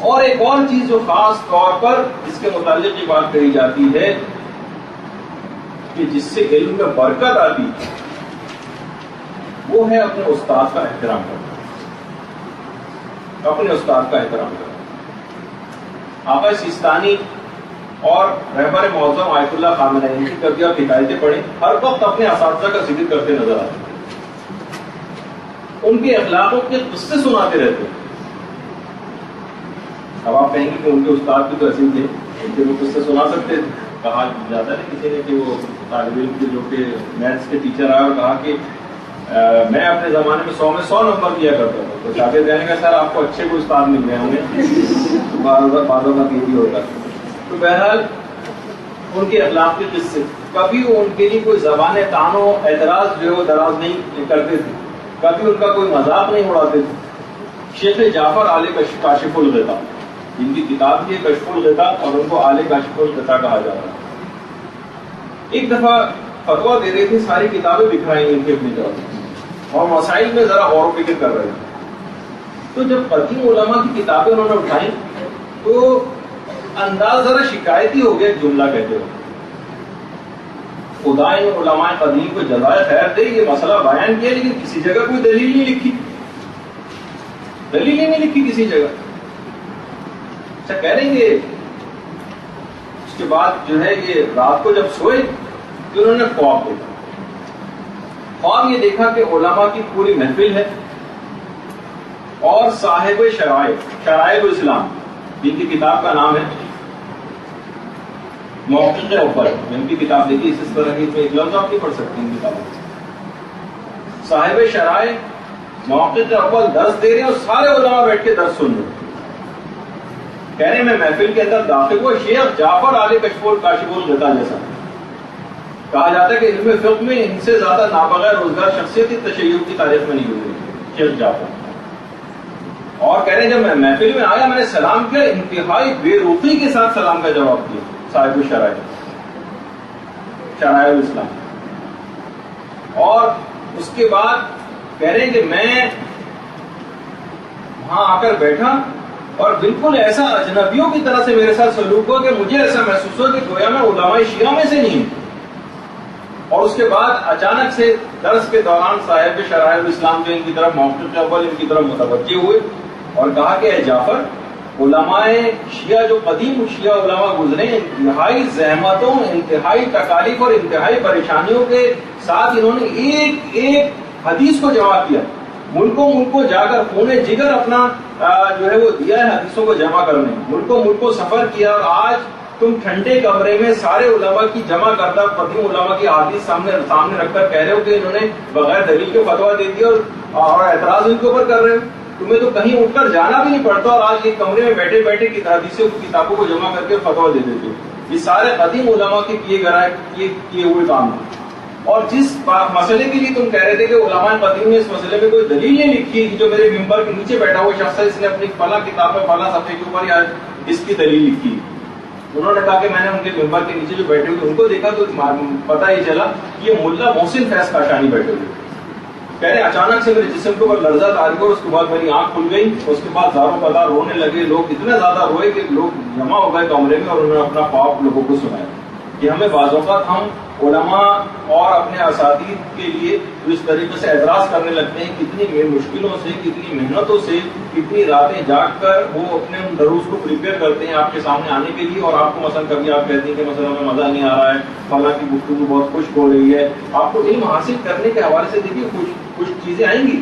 اور ایک اور چیز جو خاص طور پر اس کے متعلق یہ بات کہی جاتی ہے کہ جس سے علم میں برکت آتی ہے وہ ہے اپنے استاد کا احترام کرنا، اپنے استاد کا احترام کرنا۔ آقا سیستانی اور رہبر معظم آیت اللہ خامنہئی کی کبھی آپ حکایتیں پڑھیں، ہر وقت اپنے اساتذہ کا ذکر کرتے نظر آتے ہیں، ان کے اخلاقوں کے قصے سناتے رہتے ہیں۔ اب آپ کہیں گے کہ ان کے استاد بھی تو ایسے ہی تھے کہ وہ قصے سنا سکتے تھے۔ کہا جاتا ہے کسی نے کہ وہ طالب علم کے جو کہ میتھس کے ٹیچر آئے اور کہا کہ میں اپنے زمانے میں 100 میں 100 نمبر دیا کرتا تھا، تو شاگرد کہنے کا سر آپ کو اچھے کوئی استاد مل گئے ہوں گے، بعضوں کا یہ بھی ہوگا۔ تو بہرحال ان کے اخلاق کے قصے، کبھی وہ ان کے لیے کوئی زبان طعن و اعتراض جو ہے دراز نہیں کرتے تھے، کبھی ان کا کوئی مذاق نہیں اڑاتے تھے۔ شیخ جعفر آل کاشف الغطا، جن کی کتاب کی کشف الغطا اور ان کو آل کاشف الغطا کہا جاتا ہے، ایک دفعہ فتویٰ دے رہے تھے، ساری کتابیں بکھرائی ان کی اپنی طرف اور مسائل میں ذرا غور و فکر کر رہے تھے۔ تو جب قدیم علماء کی کتابیں انہوں نے اٹھائیں تو انداز ذرا شکایتی ہو گیا، ایک جملہ کہتے ہو، خدا ان علماء قدیم کو جزائے خیر دے، یہ مسئلہ بیان کیا لیکن کسی جگہ کوئی دلیل نہیں لکھی، دلیل ہی نہیں لکھی کسی جگہ۔ اچھا کہہ رہیں گے اس کے بعد جو ہے یہ رات کو جب سوئے تو انہوں نے خواب دیکھا، خواب یہ دیکھا کہ علماء کی پوری محفل ہے اور صاحب شرائع الاسلام، جن کی کتاب کا نام ہے محقق اول، ان کی کتاب دیکھیے، اس طرح کی ایک لفظ آپ نہیں پڑھ سکتے ان کتابوں، صاحب شرائع محقق اول درس دے رہے ہیں اور سارے علماء بیٹھ کے درس سن رہے ہیں۔ کہہ رہے ہیں میں محفل کے اندر داخل ہوا، شیخ جعفر آل کاشف الغطا جیسا، کہا جاتا ہے کہ علم فقہ میں ان سے زیادہ نابغیر روزگار شخصیت تشیع کی تاریخ میں نہیں ہوئی شیخ جعفر۔ اور کہہ رہے ہیں جب میں محفل میں آیا میں نے سلام کیا، انتہائی بے رخی کے ساتھ سلام کا جواب دیا، صاحب شرائع الاسلام۔ اور اس کے بعد کہہ رہے ہیں کہ میں وہاں آ کر بیٹھا اور بالکل ایسا اجنبیوں کی طرح سے میرے ساتھ سلوک ہوا کہ مجھے ایسا محسوس ہوا کہ گویا میں علماء شیعہ میں سے نہیں ہوں۔ اور اس کے بعد اچانک سے درس کے دوران صاحب شرائع الاسلام جو ان کی طرف محقق اول ان کی طرف متوجہ ہوئے اور کہا کہ اے جعفر، علماء شیعہ جو قدیم شیعہ علماء گزرے انتہائی زحمتوں، انتہائی تکالیف اور انتہائی پریشانیوں کے ساتھ انہوں نے ایک ایک حدیث کو جمع کیا، ملکوں جا کر خون جگر اپنا جو ہے وہ دیا ہے حدیثوں کو جمع کرنے، ملکوں سفر کیا، اور آج تم ٹھنڈے کمرے میں سارے علماء کی جمع کردہ قدیم علماء کی حدیث سامنے رکھ کر کہہ رہے ہو کہ انہوں نے بغیر دلیل کے فتویٰ دے دیا اور اعتراض ان کے اوپر کر رہے ہو، تمہیں تو کہیں اٹھ کر جانا بھی نہیں پڑتا اور آج یہ کمرے میں بیٹھے بیٹھے حدیثوں کتابوں کو جمع کر کے فتویٰ دے دیتے ہو۔ یہ سارے قدیم علماء کے کیے ہوئے کام ہیں۔ اور جس مسئلے کے لیے تم کہہ رہے تھے کہ علماء قدیم نے اس مسئلے میں کوئی دلیل نہیں لکھی، جو میرے ممبر کے نیچے بیٹھا ہوا شخص ہے اس نے اپنی فلاں کتاب میں فلاں صفحے کے اوپر اس کی دلیل لکھی، انہوں نے کہا کہ میں نے ان کے ممبر کے نیچے جو بیٹھے ہوئے ان کو دیکھا تو پتہ ہی چلا کہ یہ ملا محسن فیض کاشانی بیٹھے ہوئے۔ کہہ رہے اچانک سے میرے جسم کے اوپر لرزہ تاری ہوا، اس کے بعد میری آنکھ کھل گئی، اس کے بعد زاروں قدار رونے لگے، لوگ اتنے زیادہ روئے کہ لوگ جمع ہو گئے کمرے میں اور انہوں نے اپنا خواب لوگوں کو سنایا کہ ہمیں بعض اوقات ہم علماء اور اپنے اساتذہ کے لیے اس طریقے سے اعتراض کرنے لگتے ہیں، کتنی مشکلوں سے، کتنی محنتوں سے، کتنی راتیں جاگ کر وہ اپنے دروس کو پریپیئر کرتے ہیں آپ کے سامنے آنے کے لیے، اور آپ کو مثلا کبھی آپ کہتے ہیں کہ مثلا ہمیں مزہ نہیں آ رہا ہے، فلاں کی گفتگو بہت خشک ہو رہی ہے، آپ کو علم حاصل کرنے کے حوالے سے دیکھیے کچھ چیزیں آئیں گی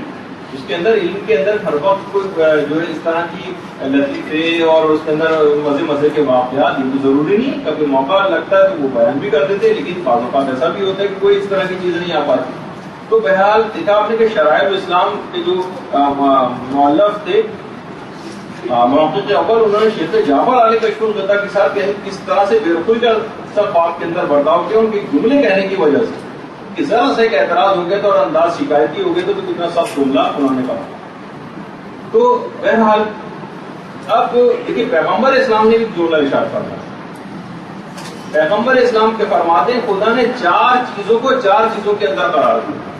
اس کے اندر، علم کے اندر ہر وقت جو ہے اس طرح کی لطیفے اور اس کے اندر مزے کے واقعات، یہ تو ضروری نہیں، کبھی موقع لگتا ہے تو وہ بیان بھی کر دیتے، لیکن بعض اوقات ایسا بھی ہوتا ہے کہ کوئی اس طرح کی چیز نہیں آ پاتی۔ تو بہرحال دیکھا آپ نے کہ شرائع الاسلام کے جو مؤلف تھے محقق اول، انہوں نے شیخ جعفر آل کاشف الغطا کے ساتھ کس طرح سے بے رخی کا سب خواب کے اندر برتاؤ کیا ان کے جملے کہنے کی وجہ سے، کہ ذرا سا ایک اعتراض ہو گیا تو اور انداز شکایتی ہو گیا تو کتنا سخت جملہ انہوں نے کہا۔ تو بہرحال اب دیکھیے پیغمبر اسلام نے بھی جملہ ارشاد فرمایا، پیغمبر اسلام کے فرماتے ہیں خدا نے چار چیزوں کے اندر قرار دیا،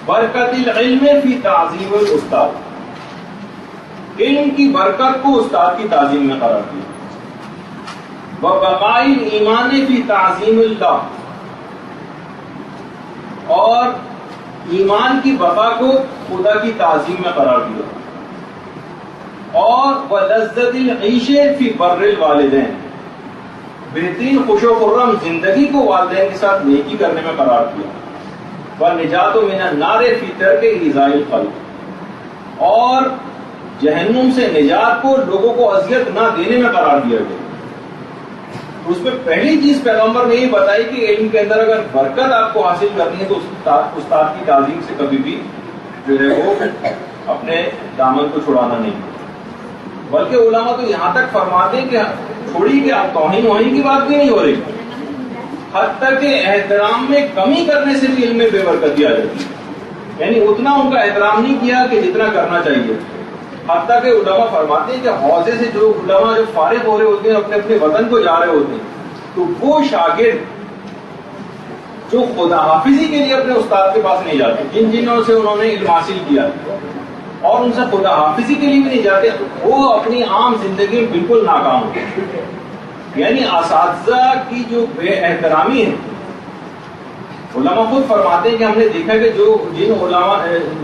برکت العلم فی تعظیم الاستاد، علم کی برکت کو استاد کی تعظیم میں قرار دیا. وبقاء الایمان فی تعظیم اللہ، اور ایمان کی بقا کو خدا کی تعظیم میں قرار دیا. اور وَلَذَّةِ الْعِيشِ فِي بَرِّ الْوَالِدَيْنِ، بہترین خوش و خرم زندگی کو والدین کے ساتھ نیکی کرنے میں قرار دیا. وَالنِّجَاةُ مِنَ النَّارِ فِي تَرْكِ إِيذَاءِ الْخَلْقِ، اور جہنم سے نجات کو لوگوں کو اذیت نہ دینے میں قرار دیا گیا. اس میں پہلی چیز پیغمبر نے یہ بتائی کہ علم کے اندر اگر برکت آپ کو حاصل کرنی ہے تو استاد کی تعظیم سے کبھی بھی جو ہے وہ اپنے دامن کو چھڑانا نہیں. بلکہ علماء تو یہاں تک فرماتے ہیں کہ چھوڑی کہ آپ توہین وہین کی بات بھی نہیں ہو رہی، حتیٰ کہ احترام میں کمی کرنے سے بھی علم میں بے برکتی آ جاتی ہے. یعنی اتنا ان کا احترام نہیں کیا کہ جتنا کرنا چاہیے. حتیٰ کہ علماء فرماتے ہیں کہ حوضے سے جو علماء جو فارغ ہو رہے ہوتے ہیں، اپنے اپنے وطن کو جا رہے ہوتے ہیں، تو وہ شاگرد جو خدا حافظی کے لیے اپنے استاد کے پاس نہیں جاتے، جن جنہوں سے انہوں نے علم حاصل کیا اور ان سے خدا حافظی کے لیے بھی نہیں جاتے، وہ اپنی عام زندگی میں بالکل ناکام ہوتے ہیں. یعنی اساتذہ کی جو بے احترامی ہے، علماء خود فرماتے ہیں کہ ہم نے دیکھا کہ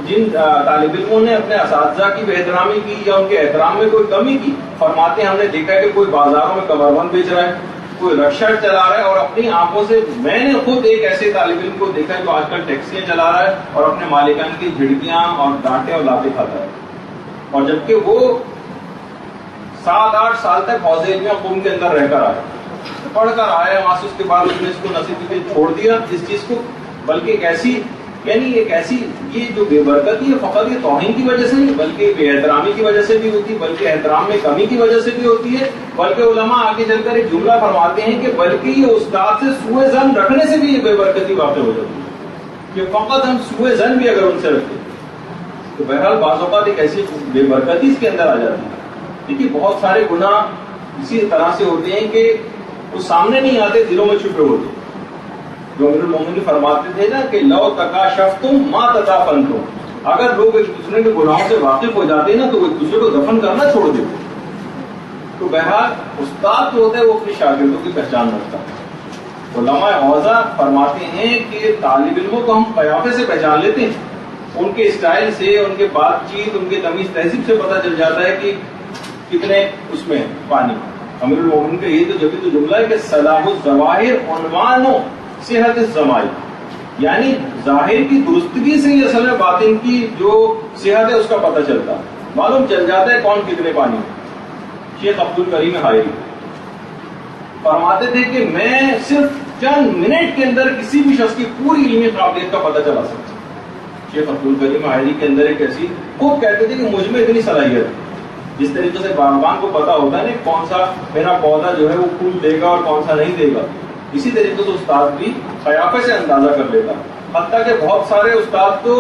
جن طالب علموں نے اپنے اساتذہ کی بے احترامی کی یا ان کے احترام میں کوئی کمی کی، فرماتے ہیں ہم نے دیکھا کہ کوئی بازاروں میں کمربند بیچ رہا ہے، کوئی رکشہ چلا رہا ہے، اور اپنی آنکھوں سے میں نے خود ایک ایسے طالب علم کو دیکھا جو آج کل ٹیکسیاں چلا رہا ہے اور اپنے مالکان کی جھڑکیاں اور ڈانٹے اور لاتے کھاتا ہے. اور جبکہ وہ 7-8 سال تک حوض علم قوم کے اندر رہ کر آیا، پڑھ کر آیا، وہاں سے اس کے بعد اس نے اس کو نصیب چھوڑ دیا اس چیز کو. بلکہ ایک ایسی یہ جو بے برکتی ہے فقط یہ توہین کی وجہ سے نہیں، بلکہ بے احترامی کی وجہ سے بھی ہوتی ہے، بلکہ احترام میں کمی کی وجہ سے بھی ہوتی ہے. بلکہ علماء آگے چل کر ایک جملہ فرماتے ہیں کہ بلکہ یہ استاد سے سوء ظن رکھنے سے بھی یہ بے برکتی واقع ہو جاتی ہے کہ فقط ہم سوء ظن بھی اگر ان سے رکھتے تو بہرحال بعض اوقات ایک ایسی بے برکتی اس کے اندر آ جاتی ہے. دیکھیے بہت سارے گناہ اسی طرح سے ہوتے ہیں کہ وہ سامنے نہیں آتے، دلوں میں چھپے ہوتے. جو امیر المومنین فرماتے تھے نا کہ لو تکاشفتم ما تدافنتم، اگر لوگ ایک دوسرے کے گناہوں سے واقف ہو جاتے ہیں نا تو وہ ایک دوسرے کو دفن کرنا چھوڑ دیتے. تو بہرحال استاد جو ہوتا ہے وہ اپنے شاگردوں کی پہچان رکھتا ہے. علماء حوضہ فرماتے ہیں کہ طالب علموں کو ہم قیافے سے پہچان لیتے ہیں، ان کے اسٹائل سے، ان کے بات چیت، ان کے تمیز تہذیب سے پتہ چل جاتا ہے کہ کتنے اس میں پانی. امیر المومنین کا یہ تو جبھی تو جملہ ہے کہ صلاح الظواہر عنوان صحت الضمائر، یعنی ظاہر کی درستگی سے ہی اصل میں باطن کی جو صحت ہے اس کا پتہ چلتا ہے، معلوم چل جاتا ہے کون کتنے پانی میں. شیخ عبد الکریم حائری فرماتے تھے کہ میں صرف چند منٹ کے اندر کسی بھی شخص کی پوری علمی قابلیت کا پتہ چلا سکتا ہوں. شیخ عبد الکریم حائری کے اندر ایک ایسی خوب کہتے تھے کہ مجھ میں اتنی صلاحیت ہے. جس طریقے سے باغبان کو پتا ہوتا ہے نا کون سا میرا پودا جو ہے وہ پھول دے گا اور کون سا نہیں دے گا، اسی طریقے سے استاد بھی قیافے سے اندازہ کر لیتا. حتیٰ کہ بہت سارے استاد تو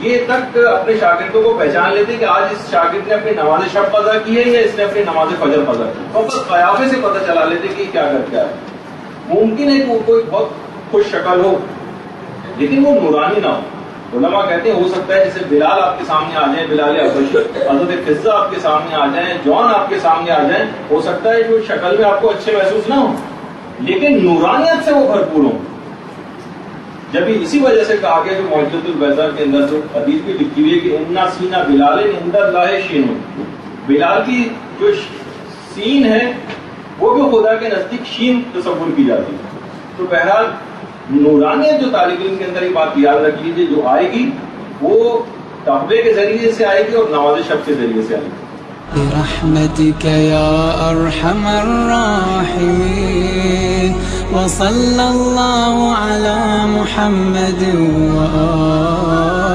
یہ تک اپنے شاگردوں کو پہچان لیتے کہ آج اس شاگرد نے اپنی نماز شب قضا کی ہے یا اس نے اپنی نماز فجر قضا کی، اور بس قیافے سے پتہ چلا لیتے کہ کیا کر کے آئے. ممکن ہے کہ وہ کوئی بہت خوش شکل ہو لیکن وہ نورانی نہ ہو. علماء کہتے ہیں ہو سکتا ہے جیسے بلال آپ کے سامنے آ جائیں، بلال حبشی، حضرت فضہ آپ کے سامنے آ جائیں، جون آپ کے سامنے آ جائیں، ہو سکتا ہے جو شکل میں آپ کو اچھے محسوس نہ ہو لیکن نورانیت سے وہ بھرپور ہوں. جب اسی وجہ سے کہا گیا جو معجزۃ البیضاء کے اندر جو حدیث بھی لکھی ہوئی ہے کہ انا سینہ بلال عند اللہ شین، بلال کی جو سین ہے وہ بھی خدا کے نزدیک شین تصور کی جاتی ہے. تو بہرحال نورانیت جو طالب علم کے اندر یہ بات یاد رکھ لیجیے جو آئے گی وہ تقوی کے ذریعے سے آئے گی اور نواز شب کے ذریعے سے آئے گی. برحمتك يا أرحم الراحمين وصلى الله على محمد وآله